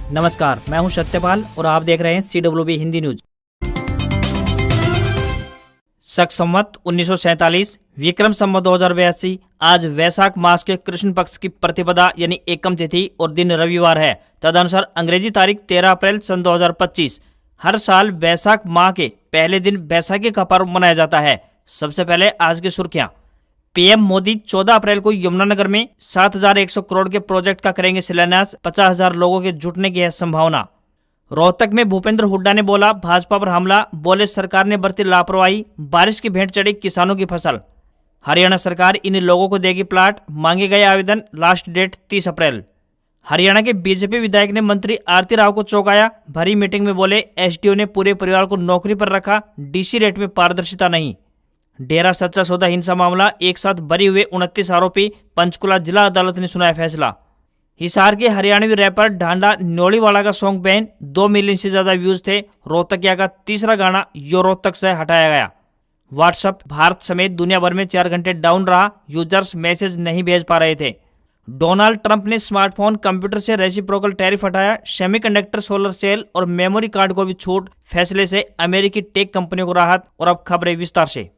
नमस्कार, मैं हूं सत्यपाल और आप देख रहे हैं CWB हिंदी न्यूज। शक संवत 1947 विक्रम संवत 2082 आज वैशाख मास के कृष्ण पक्ष की प्रतिपदा यानी एकम तिथि और दिन रविवार है। तदनुसार अंग्रेजी तारीख 13 अप्रैल सन 2025। हर साल वैशाख माह के पहले दिन बैसाखी का पर्व मनाया जाता है। सबसे पहले आज की सुर्खियां। पीएम मोदी 14 अप्रैल को यमुनानगर में 7,100 करोड़ के प्रोजेक्ट का करेंगे शिलान्यास। 50,000 लोगों के जुटने की है संभावना। रोहतक में भूपेंद्र हुड्डा ने बोला भाजपा पर हमला, बोले सरकार ने बरती लापरवाही, बारिश की भेंट चढ़ी किसानों की फसल। हरियाणा सरकार इन लोगों को देगी प्लाट, मांगे गए आवेदन, लास्ट डेट 30 अप्रैल। हरियाणा के बीजेपी विधायक ने मंत्री आरती राव को चौंकाया। भरी मीटिंग में बोले एसडीओ ने पूरे परिवार को नौकरी पर रखा, डीसी रेट में पारदर्शिता नहीं। डेरा सच्चा सौदा हिंसा मामला, एक साथ बरी हुए 29 आरोपी, पंचकुला जिला अदालत ने सुनाया फैसला। हिसार के हरियाणवी रैपर ढांडा न्योलीवाला का सॉन्ग बैन, 2 मिलियन से ज्यादा व्यूज थे। रोहतकिया का तीसरा गाना यो रोहतक से हटाया गया। व्हाट्सएप भारत समेत दुनिया भर में 4 घंटे डाउन रहा, यूजर्स मैसेज नहीं भेज पा रहे थे। डोनाल्ड ट्रंप ने स्मार्टफोन कंप्यूटर से रेसिप्रोकल टैरिफ हटाया। सेमीकंडक्टर, सोलर सेल और मेमोरी कार्ड को भी छूट। फैसले से अमेरिकी टेक कंपनियों को राहत। और अब खबरें विस्तार से।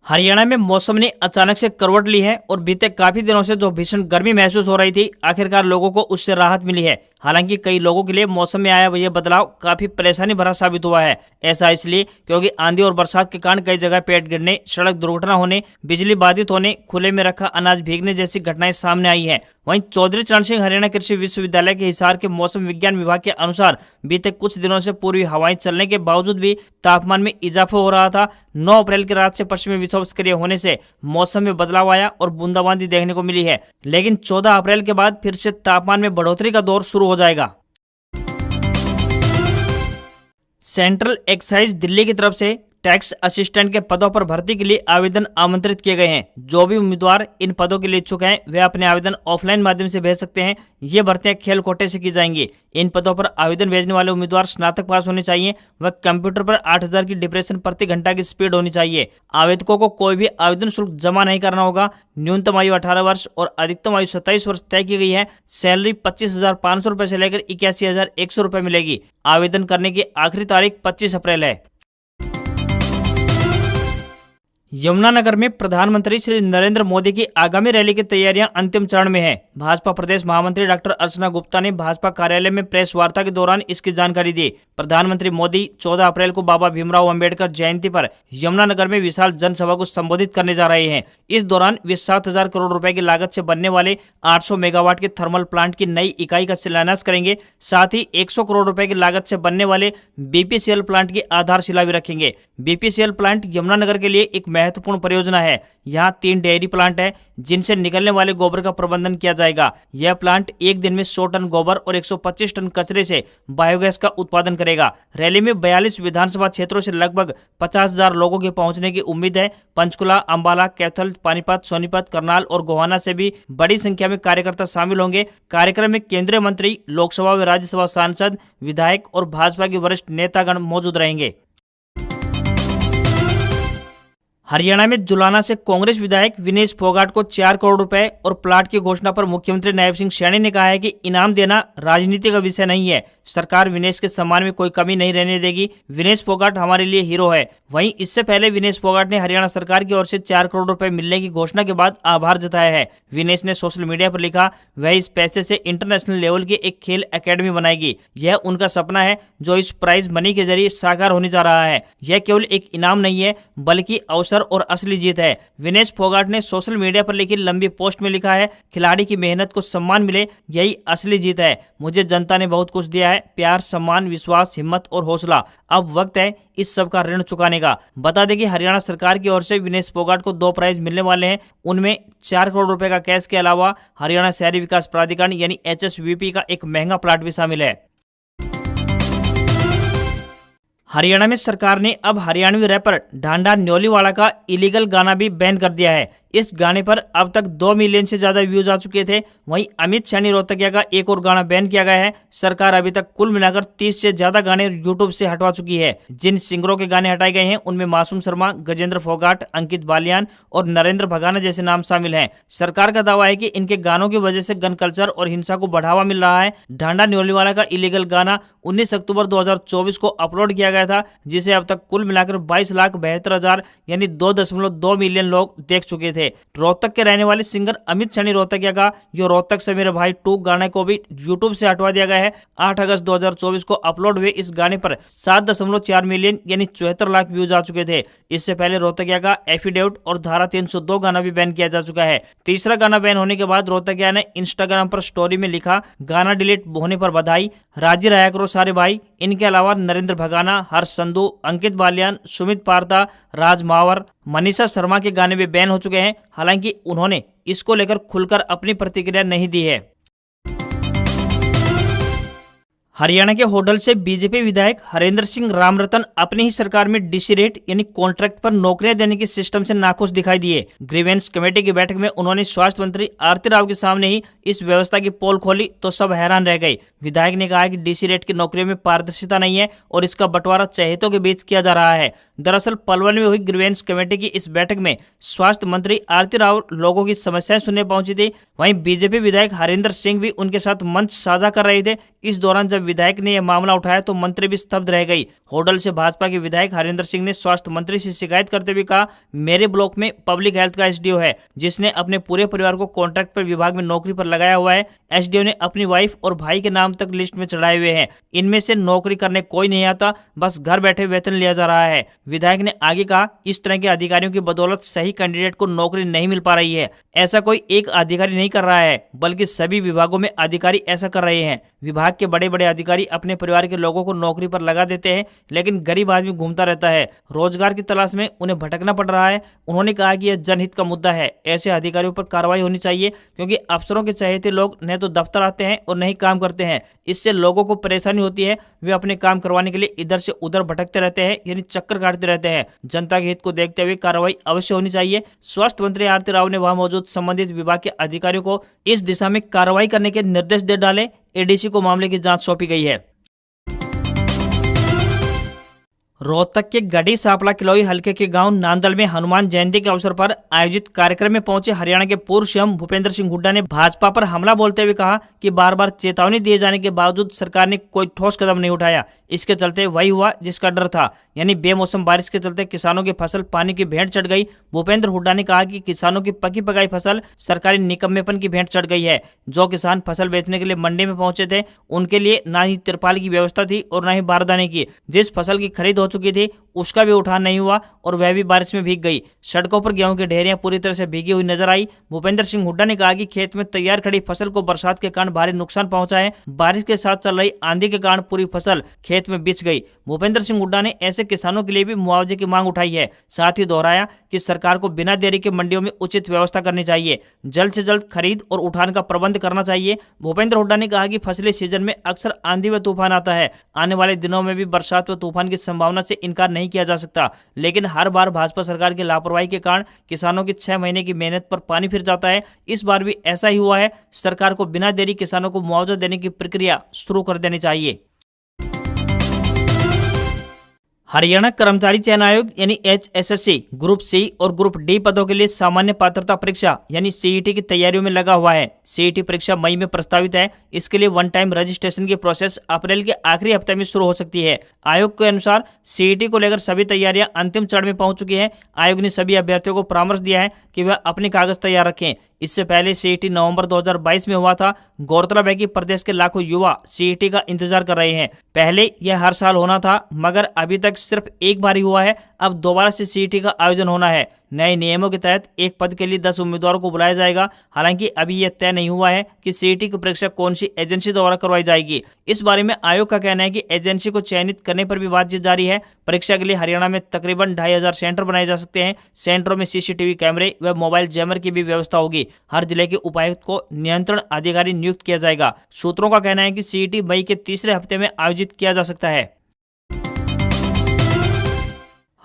हरियाणा में मौसम ने अचानक से करवट ली है और बीते काफी दिनों से जो भीषण गर्मी महसूस हो रही थी, आखिरकार लोगों को उससे राहत मिली है। हालांकि कई लोगों के लिए मौसम में आया यह बदलाव काफी परेशानी भरा साबित हुआ है। ऐसा इसलिए क्योंकि आंधी और बरसात के कारण कई जगह पेड़ गिरने, सड़क दुर्घटना होने, बिजली बाधित होने, खुले में रखा अनाज भीगने जैसी घटनाएं सामने आई है। वहीं चौधरी चरण सिंह हरियाणा कृषि विश्वविद्यालय के हिसार के मौसम विज्ञान विभाग के अनुसार बीते कुछ दिनों से पूर्वी हवाएं चलने के बावजूद भी तापमान में इजाफा हो रहा था। 9 अप्रैल की रात से पश्चिमी विक्षोभ सक्रिय होने से मौसम में बदलाव आया और बूंदाबांदी देखने को मिली है। लेकिन 14 अप्रैल के बाद फिर से तापमान में बढ़ोतरी का दौर शुरू हो जाएगा। सेंट्रल एक्साइज दिल्ली की तरफ से टैक्स असिस्टेंट के पदों पर भर्ती के लिए आवेदन आमंत्रित किए गए हैं। जो भी उम्मीदवार इन पदों के लिए इच्छुक हैं वे अपने आवेदन ऑफलाइन माध्यम से भेज सकते हैं। ये भर्तियां खेल कोटे से की जाएंगी। इन पदों पर आवेदन भेजने वाले उम्मीदवार स्नातक पास होने चाहिए व कंप्यूटर पर 8,000 की डिप्रेशन प्रति घंटा की स्पीड होनी चाहिए। आवेदकों को कोई भी आवेदन शुल्क जमा नहीं करना होगा। न्यूनतम आयु 18 वर्ष और अधिकतम आयु 27 वर्ष तय की गई है। सैलरी 25,500 रुपए से लेकर 81,100 रुपए मिलेगी। आवेदन करने की आखिरी तारीख 25 अप्रैल है। यमुनानगर में प्रधानमंत्री श्री नरेंद्र मोदी की आगामी रैली की तैयारियां अंतिम चरण में है। भाजपा प्रदेश महामंत्री डॉक्टर अर्चना गुप्ता ने भाजपा कार्यालय में प्रेस वार्ता के दौरान इसकी जानकारी दी। प्रधानमंत्री मोदी 14 अप्रैल को बाबा भीमराव अंबेडकर जयंती पर यमुनानगर में विशाल जनसभा को संबोधित करने जा रहे हैं। इस दौरान वे 7,000 करोड़ रुपए की लागत से बनने वाले 800 मेगावाट के थर्मल प्लांट की नई इकाई का शिलान्यास करेंगे। साथ ही 100 करोड़ रुपए की लागत से बनने वाले बीपीसीएल प्लांट की आधारशिला भी रखेंगे। बीपीसीएल प्लांट यमुनानगर के लिए एक महत्वपूर्ण परियोजना है। यहाँ 3 डेयरी प्लांट है जिनसे निकलने वाले गोबर का प्रबंधन किया जाएगा। यह प्लांट एक दिन में 100 टन गोबर और 125 टन कचरे से बायोगैस का उत्पादन करेगा। रैली में 42 विधानसभा क्षेत्रों से लगभग 50,000 लोगों के पहुंचने की उम्मीद है। पंचकुला, अंबाला, कैथल, पानीपत, सोनीपत, करनाल और गोहाना से भी बड़ी संख्या में कार्यकर्ता शामिल होंगे। कार्यक्रम में केंद्रीय मंत्री, लोकसभा व राज्यसभा सांसद, विधायक और भाजपा के वरिष्ठ नेतागण मौजूद रहेंगे। हरियाणा में जुलाना से कांग्रेस विधायक विनेश फोगाट को 4 करोड़ रुपए और प्लाट की घोषणा पर मुख्यमंत्री नायब सिंह सैनी ने कहा है कि इनाम देना राजनीति का विषय नहीं है। सरकार विनेश के सम्मान में कोई कमी नहीं रहने देगी। विनेश फोगाट हमारे लिए हीरो है। वहीं इससे पहले विनेश फोगाट ने हरियाणा सरकार की ओर से 4 करोड़ रुपए मिलने की घोषणा के बाद आभार जताया है। विनेश ने सोशल मीडिया पर लिखा, वह इस पैसे से इंटरनेशनल लेवल की एक खेल एकेडमी बनाएगी। यह उनका सपना है जो इस प्राइज मनी के जरिए साकार होने जा रहा है। यह केवल एक इनाम नहीं है बल्कि अवसर और असली जीत है। विनेश फोगाट ने सोशल मीडिया पर लिखी लंबी पोस्ट में लिखा है, खिलाड़ी की मेहनत को सम्मान मिले, यही असली जीत है। मुझे जनता ने बहुत कुछ दिया है, प्यार, सम्मान, विश्वास, हिम्मत और हौसला। अब वक्त है इस सब का ऋण चुकाने का। बता दें कि हरियाणा सरकार की ओर से विनेश फोगाट को 2 प्राइज मिलने वाले हैं। उनमें 4 करोड़ रुपए का कैश के अलावा हरियाणा शहरी विकास प्राधिकरण यानी HSVP का एक महंगा प्लाट भी शामिल है। हरियाणा में सरकार ने अब हरियाणवी रैपर ढांडा न्योलीवाला का इलीगल गाना भी बैन कर दिया है। इस गाने पर अब तक 2 मिलियन से ज्यादा व्यूज आ चुके थे। वहीं अमित सैनी रोहतकिया का एक और गाना बैन किया गया है। सरकार अभी तक कुल मिलाकर 30 से ज्यादा गाने यूट्यूब से हटवा चुकी है। जिन सिंगरों के गाने हटाए गए हैं उनमें मासूम शर्मा, गजेंद्र फोगाट, अंकित बालियान और नरेंद्र भगाना जैसे नाम शामिल हैं। सरकार का दावा है कि इनके गानों की वजह से गन कल्चर और हिंसा को बढ़ावा मिल रहा है। ढांडा न्योलीवाला का इलीगल गाना 19 अक्टूबर 2024 को अपलोड किया गया था, जिसे अब तक कुल मिलाकर 22,72,000 यानी 2.2 मिलियन लोग देख चुके थे। रोहतक के रहने वाले सिंगर अमित सैनी रोहतकिया का यो रोहतक से मेरे भाई 2 गाने को भी यूट्यूब से हटवा दिया गया है। 8 अगस्त 2024 को अपलोड हुए इस गाने पर 7.4 मिलियन यानी 74 लाख व्यूज आ चुके थे। इससे पहले रोहतकिया का एफिडेविट और धारा 302 गाना भी बैन किया जा चुका है। तीसरा गाना बैन होने के बाद रोहतकिया ने इंस्टाग्राम पर स्टोरी में लिखा, गाना डिलीट होने पर बधाई, राजी रहा करो सारे भाई। इनके अलावा नरेंद्र भगाना, हर्ष संधू, अंकित बालियान, सुमित पारदा, राज मावर, मनीषा शर्मा के गाने भी बैन हो चुके हैं। हालांकि उन्होंने इसको लेकर खुलकर अपनी प्रतिक्रिया नहीं दी है। हरियाणा के होडल से बीजेपी विधायक हरेंद्र सिंह रामरतन अपनी ही सरकार में डीसी रेट यानी कॉन्ट्रैक्ट पर नौकरियां देने के सिस्टम से नाखुश दिखाई दिए। ग्रीवेंस कमेटी की बैठक में उन्होंने स्वास्थ्य मंत्री आरती राव के सामने ही इस व्यवस्था की पोल खोली तो सब हैरान रह गए। विधायक ने कहा कि डीसी रेट की नौकरियों में पारदर्शिता नहीं है और इसका बंटवारा चहेतों के बीच किया जा रहा है। दरअसल पलवल में हुई ग्रीवेंस कमेटी की इस बैठक में स्वास्थ्य मंत्री आरती राव लोगों की समस्याएं सुनने पहुंची थी। वहीं बीजेपी विधायक हरेंद्र सिंह भी उनके साथ मंच साझा कर रहे थे। इस दौरान जब विधायक ने यह मामला उठाया तो मंत्री भी स्तब्ध रह गई। होडल से भाजपा के विधायक हरेंद्र सिंह ने स्वास्थ्य मंत्री से शिकायत करते हुए कहा, मेरे ब्लॉक में पब्लिक हेल्थ का एसडीओ है जिसने अपने पूरे परिवार को कॉन्ट्रैक्ट पर विभाग में नौकरी पर लगाया हुआ है। एसडीओ ने अपनी वाइफ और भाई के नाम तक लिस्ट में चढ़ाए हुए हैं। इनमें से नौकरी करने कोई नहीं आता, बस घर बैठे वेतन लिया जा रहा है। विधायक ने आगे कहा, इस तरह के अधिकारियों की बदौलत सही कैंडिडेट को नौकरी नहीं मिल पा रही है। ऐसा कोई एक अधिकारी नहीं कर रहा है, बल्कि सभी विभागों में अधिकारी ऐसा कर रहे हैं। विभाग के बड़े बड़े अधिकारी अपने परिवार के लोगों को नौकरी पर लगा देते हैं, लेकिन गरीब आदमी घूमता रहता है। रोजगार की तलाश में उन्हें भटकना पड़ रहा है। उन्होंने कहा कि यह जनहित का मुद्दा है, ऐसे अधिकारियों पर कार्रवाई होनी चाहिए, क्योंकि अफसरों के चहेते लोग न तो दफ्तर आते हैं और नहीं काम करते हैं। इससे लोगों को परेशानी होती है, वे अपने काम करवाने के लिए इधर से उधर भटकते रहते हैं, यानी चक्कर काटते रहते हैं। जनता के हित को देखते हुए कार्रवाई अवश्य होनी चाहिए। स्वास्थ्य मंत्री आरती राव ने वहां मौजूद संबंधित विभाग के अधिकारियों को इस दिशा में कार्रवाई करने के निर्देश दे डाले। एडीसी को मामले की जांच सौंपी गई है। रोहतक के गढ़ी सापला किलोई हल्के के गांव नांदल में हनुमान जयंती के अवसर पर आयोजित कार्यक्रम में पहुंचे हरियाणा के पूर्व सीएम भूपेंद्र सिंह हुड्डा ने भाजपा पर हमला बोलते हुए कहा कि बार बार चेतावनी दिए जाने के बावजूद सरकार ने कोई ठोस कदम नहीं उठाया। इसके चलते वही हुआ जिसका डर था, यानी बेमौसम बारिश के चलते किसानों की फसल पानी की भेंट चढ़ गई। भूपेंद्र हुड्डा ने कहा कि किसानों की पकी पकाई फसल सरकारी निकम्मेपन की भेंट चढ़ गई है। जो किसान फसल बेचने के लिए मंडी में पहुंचे थे उनके लिए न ही तिरपाल की व्यवस्था थी और न ही बारदाने की। जिस फसल की खरीद हो चुकी थी उसका भी उठान नहीं हुआ और वह भी बारिश में भीग गई। सड़कों पर गेहूं की ढेरियां पूरी तरह से भीगी हुई नजर आई। भूपेंद्र सिंह हुड्डा ने कहा कि खेत में तैयार खड़ी फसल को बरसात के कारण भारी नुकसान पहुंचा है। बारिश के साथ चल रही आंधी के कारण पूरी फसल खेत में बिछ गई। भूपेंद्र सिंह हुड्डा ने ऐसे किसानों के लिए भी मुआवजे की मांग उठाई है। साथ ही दोहराया कि सरकार को बिना देरी के मंडियों में उचित व्यवस्था करनी चाहिए, जल्द से जल्द खरीद और उठान का प्रबंध करना चाहिए। भूपेंद्र हुड्डा ने कहा कि फसली सीजन में अक्सर आंधी व तूफान आता है। आने वाले दिनों में भी बरसात व तूफान की संभावना से इनकार नहीं किया जा सकता, लेकिन हर बार भाजपा सरकार की लापरवाही के कारण किसानों की 6 महीने की मेहनत पर पानी फिर जाता है। इस बार भी ऐसा ही हुआ है। सरकार को बिना देरी किसानों को मुआवजा देने की प्रक्रिया शुरू कर देनी चाहिए। हरियाणा कर्मचारी चयन आयोग यानी HSSC ग्रुप सी और ग्रुप डी पदों के लिए सामान्य पात्रता परीक्षा यानी CET की तैयारियों में लगा हुआ है। CET परीक्षा मई में प्रस्तावित है। इसके लिए वन टाइम रजिस्ट्रेशन की प्रोसेस अप्रैल के आखिरी हफ्ते में शुरू हो सकती है। आयोग के अनुसार CET को लेकर सभी तैयारियां अंतिम चरण में पहुंच चुकी है। आयोग ने सभी अभ्यर्थियों को परामर्श दिया है कि वह अपने कागज तैयार रखें। इससे पहले CET नवंबर 2022 में हुआ था। गौरतलब है कि प्रदेश के लाखों युवा CET का इंतजार कर रहे हैं। पहले यह हर साल होना था, मगर अभी तक सिर्फ एक बार ही हुआ है। अब दोबारा से CET का आयोजन होना है। नए नियमों के तहत एक पद के लिए 10 उम्मीदवारों को बुलाया जाएगा। हालांकि अभी यह तय नहीं हुआ है कि CET की परीक्षा कौन सी एजेंसी द्वारा करवाई जाएगी। इस बारे में आयोग का कहना है कि एजेंसी को चयनित करने पर भी बातचीत जारी है। परीक्षा के लिए हरियाणा में तकरीबन 2500 सेंटर बनाए जा सकते हैं। सेंटरों में CCTV कैमरे व मोबाइल जैमर की भी व्यवस्था होगी। हर जिले के उपायुक्त को नियंत्रण अधिकारी नियुक्त किया जाएगा। सूत्रों का कहना है कि CET मई के तीसरे हफ्ते में आयोजित किया जा सकता है।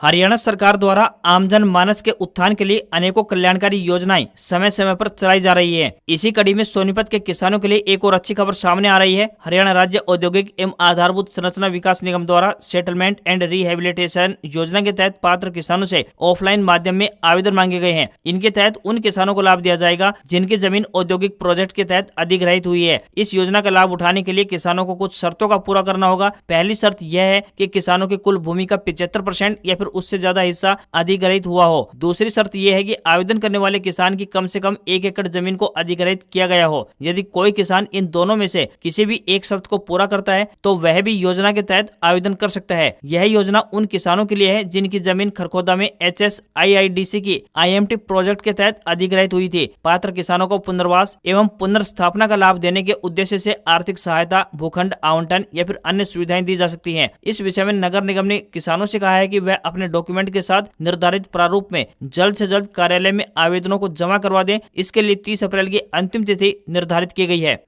हरियाणा सरकार द्वारा आमजन मानस के उत्थान के लिए अनेकों कल्याणकारी योजनाएं समय समय पर चलाई जा रही है। इसी कड़ी में सोनीपत के किसानों के लिए एक और अच्छी खबर सामने आ रही है। हरियाणा राज्य औद्योगिक एवं आधारभूत संरचना विकास निगम द्वारा सेटलमेंट एंड रिहेबिलिटेशन योजना के तहत पात्र किसानों से ऑफलाइन माध्यम में आवेदन मांगे गए हैं। इनके तहत उन किसानों को लाभ दिया जाएगा जिनकी जमीन औद्योगिक प्रोजेक्ट के तहत अधिग्रहित हुई है। इस योजना का लाभ उठाने के लिए किसानों को कुछ शर्तों का पूरा करना होगा। पहली शर्त यह है कि किसानों की कुल भूमि का 75% या फिर उससे ज्यादा हिस्सा अधिग्रहित हुआ हो। दूसरी शर्त यह है कि आवेदन करने वाले किसान की कम से कम 1 एकड़ जमीन को अधिग्रहित किया गया हो। यदि कोई किसान इन दोनों में से किसी भी एक शर्त को पूरा करता है तो वह भी योजना के तहत आवेदन कर सकता है। यह योजना उन किसानों के लिए है जिनकी जमीन खरखोदा में HSIIDC की IMT प्रोजेक्ट के तहत अधिग्रहित हुई थी। पात्र किसानों को पुनर्वास एवं पुनर्स्थापना का लाभ देने के उद्देश्य से आर्थिक सहायता, भूखंड आवंटन या फिर अन्य सुविधाएं दी जा सकती हैं। इस विषय में नगर निगम ने किसानों से कहा है कि वह अपने डॉक्यूमेंट के साथ निर्धारित प्रारूप में जल्द से जल्द कार्यालय में आवेदनों को जमा करवा दें। इसके लिए 30 अप्रैल की अंतिम तिथि निर्धारित की गई है।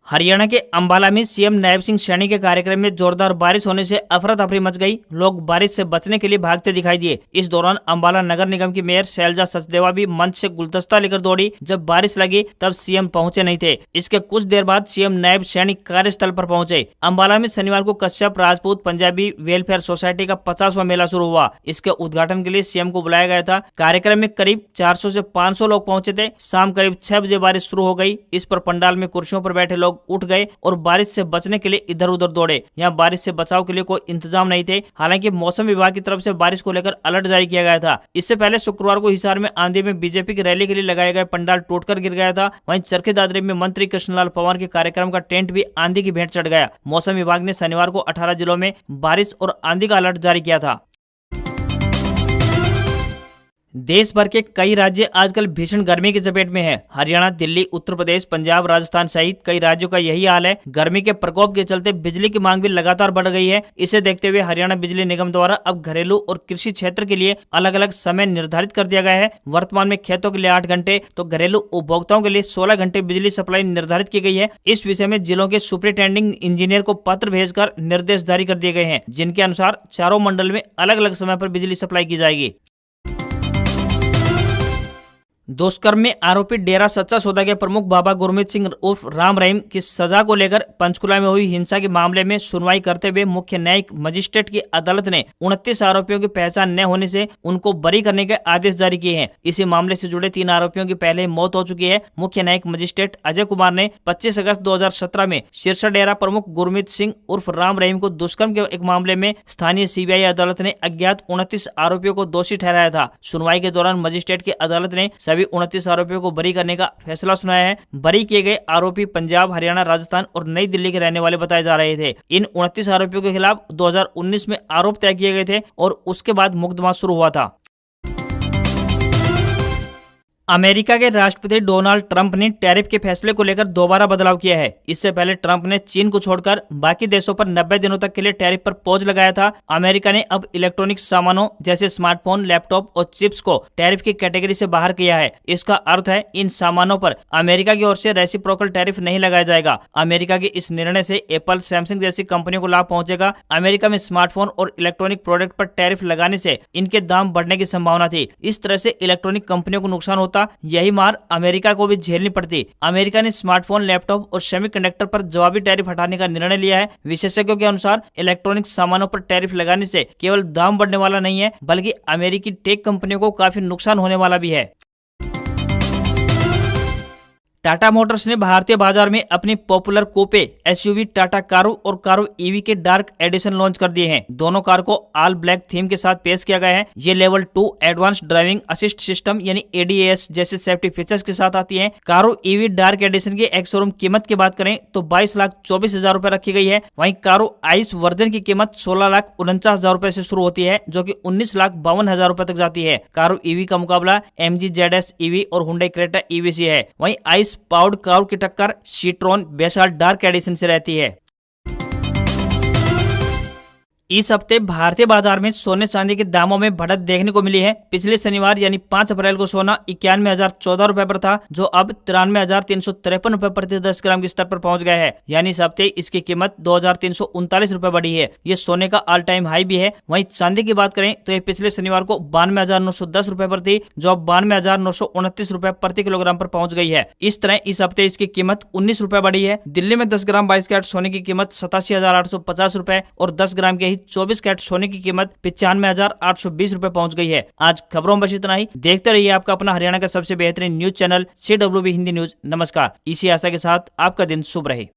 हरियाणा के अंबाला में सीएम नायब सिंह सैनी के कार्यक्रम में जोरदार बारिश होने से अफरा तफरी मच गई। लोग बारिश से बचने के लिए भागते दिखाई दिए। इस दौरान अंबाला नगर निगम की मेयर शैलजा सचदेवा भी मंच से गुलदस्ता लेकर दौड़ी। जब बारिश लगी तब सीएम पहुंचे नहीं थे। इसके कुछ देर बाद सीएम नायब सैनी कार्यस्थल पर पहुंचे। अंबाला में शनिवार को कश्यप राजपूत पंजाबी वेलफेयर सोसाइटी का 50वां मेला शुरू हुआ। इसके उद्घाटन के लिए सीएम को बुलाया गया था। कार्यक्रम में करीब 400 से 500 लोग पहुंचे थे। शाम करीब 6 बजे बारिश शुरू हो गई। इस पर पंडाल में कुर्सियों पर बैठे लोग उठ गए और बारिश से बचने के लिए इधर उधर दौड़े। यहाँ बारिश से बचाव के लिए कोई इंतजाम नहीं थे। हालांकि मौसम विभाग की तरफ से बारिश को लेकर अलर्ट जारी किया गया था। इससे पहले शुक्रवार को हिसार में आंधी में बीजेपी की रैली के लिए लगाए गए पंडाल टूटकर गिर गया था। वहीं चरखी दादरी में मंत्री कृष्णलाल पंवार के कार्यक्रम का टेंट भी आंधी की भेंट चढ़ गया। मौसम विभाग ने शनिवार को 18 जिलों में बारिश और आंधी का अलर्ट जारी किया था। देश भर के कई राज्य आजकल भीषण गर्मी की चपेट में हैं। हरियाणा, दिल्ली, उत्तर प्रदेश, पंजाब, राजस्थान सहित कई राज्यों का यही हाल है। गर्मी के प्रकोप के चलते बिजली की मांग भी लगातार बढ़ गई है। इसे देखते हुए हरियाणा बिजली निगम द्वारा अब घरेलू और कृषि क्षेत्र के लिए अलग अलग समय निर्धारित कर दिया गया है। वर्तमान में खेतों के लिए 8 घंटे तो घरेलू उपभोक्ताओं के लिए 16 घंटे बिजली सप्लाई निर्धारित की गई है। इस विषय में जिलों के सुपरिटेंडिंग इंजीनियर को पत्र भेजकर निर्देश जारी कर दिए गए हैं, जिनके अनुसार चारों मंडल में अलग अलग समय पर बिजली सप्लाई की जाएगी। दुष्कर्म में आरोपी डेरा सच्चा सौदा के प्रमुख बाबा गुरमीत सिंह उर्फ राम रहीम की सजा को लेकर पंचकुला में हुई हिंसा के मामले में सुनवाई करते हुए मुख्य न्यायिक मजिस्ट्रेट की अदालत ने 29 आरोपियों की पहचान न होने से उनको बरी करने के आदेश जारी किए हैं। इसी मामले से जुड़े 3 आरोपियों की पहले मौत हो चुकी है। मुख्य न्यायिक मजिस्ट्रेट अजय कुमार ने 25 अगस्त 2017 में सिरसा डेरा प्रमुख गुरमीत सिंह उर्फ राम रहीम को दुष्कर्म के एक मामले में स्थानीय सीबीआई अदालत ने अज्ञात 29 आरोपियों को दोषी ठहराया था। सुनवाई के दौरान मजिस्ट्रेट की अदालत ने सभी 29 आरोपियों को बरी करने का फैसला सुनाया है। बरी किए गए आरोपी पंजाब, हरियाणा, राजस्थान और नई दिल्ली के रहने वाले बताए जा रहे थे। इन 29 आरोपियों के खिलाफ 2019 में आरोप तय किए गए थे और उसके बाद मुकदमा शुरू हुआ था। अमेरिका के राष्ट्रपति डोनाल्ड ट्रंप ने टैरिफ के फैसले को लेकर दोबारा बदलाव किया है। इससे पहले ट्रंप ने चीन को छोड़कर बाकी देशों पर 90 दिनों तक के लिए टैरिफ पर पॉज लगाया था। अमेरिका ने अब इलेक्ट्रॉनिक सामानों जैसे स्मार्टफोन, लैपटॉप और चिप्स को टैरिफ की कैटेगरी से बाहर किया है। इसका अर्थ है इन सामानों पर अमेरिका की ओर से रेसिप्रोकल टैरिफ नहीं लगाया जाएगा। अमेरिका के इस निर्णय से एप्पल, सैमसंग जैसी कंपनियों को लाभ पहुंचेगा। अमेरिका में स्मार्टफोन और इलेक्ट्रॉनिक प्रोडक्ट पर टैरिफ लगाने से इनके दाम बढ़ने की संभावना थी। इस तरह से इलेक्ट्रॉनिक कंपनियों को नुकसान होता। यही मार अमेरिका को भी झेलनी पड़ती। अमेरिका ने स्मार्टफोन, लैपटॉप और सेमीकंडक्टर पर जवाबी टैरिफ हटाने का निर्णय लिया है। विशेषज्ञों के अनुसार इलेक्ट्रॉनिक सामानों पर टैरिफ लगाने से केवल दाम बढ़ने वाला नहीं है, बल्कि अमेरिकी टेक कंपनियों को काफी नुकसान होने वाला भी है। टाटा मोटर्स ने भारतीय बाजार में अपनी पॉपुलर कूपे एसयूवी टाटा कारू और कारू ईवी के डार्क एडिशन लॉन्च कर दिए हैं। दोनों कार को ऑल ब्लैक थीम के साथ पेश किया गया है। ये level 2 advance driving assist system यानी ADAS जैसे सेफ्टी फीचर्स के साथ आती है। कारू ईवी डार्क एडिशन की एक शोरूम कीमत की बात करें तो 22,24,000 रुपए रखी गई है। वहीं कारू आइस वर्जन की कीमत 16,49,000 रुपए से शुरू होती है, जो कि 19,52,000 रुपए तक जाती है। कारू ईवी का मुकाबला MG ZS EV और हुंडई क्रेटा EV से है। वहीं आइस पावर्ड कार की टक्कर सीट्रोन बेसाल्ट डार्क एडिशन से रहती है। इस हफ्ते भारतीय बाजार में सोने चांदी के दामों में बढ़त देखने को मिली है। पिछले शनिवार यानी 5 अप्रैल को सोना 91,014 रुपए पर था, जो अब 93,353 रुपए प्रति 10 ग्राम के स्तर पर पहुंच गया है। यानी इस हफ्ते इसकी कीमत 2,339 रुपए बढ़ी है। ये सोने का ऑल टाइम हाई भी है। वहीं चांदी की बात करें तो ये पिछले शनिवार को 92,910 रुपए पर थी, जो अब 92,929 रुपए प्रति किलोग्राम पर पहुंच गई है। इस तरह इस हफ्ते इसकी कीमत 19 रुपए बढ़ी है। दिल्ली में 10 ग्राम 22 कैरेट सोने की कीमत 87,850 रुपए और 10 ग्राम के ही 24 कैरेट सोने की कीमत 95,820 रुपए पहुंच गई है। आज खबरों में बस इतना ही। देखते रहिए आपका अपना हरियाणा का सबसे बेहतरीन news channel CWB Hindi news. नमस्कार। इसी आशा के साथ आपका दिन शुभ रहे।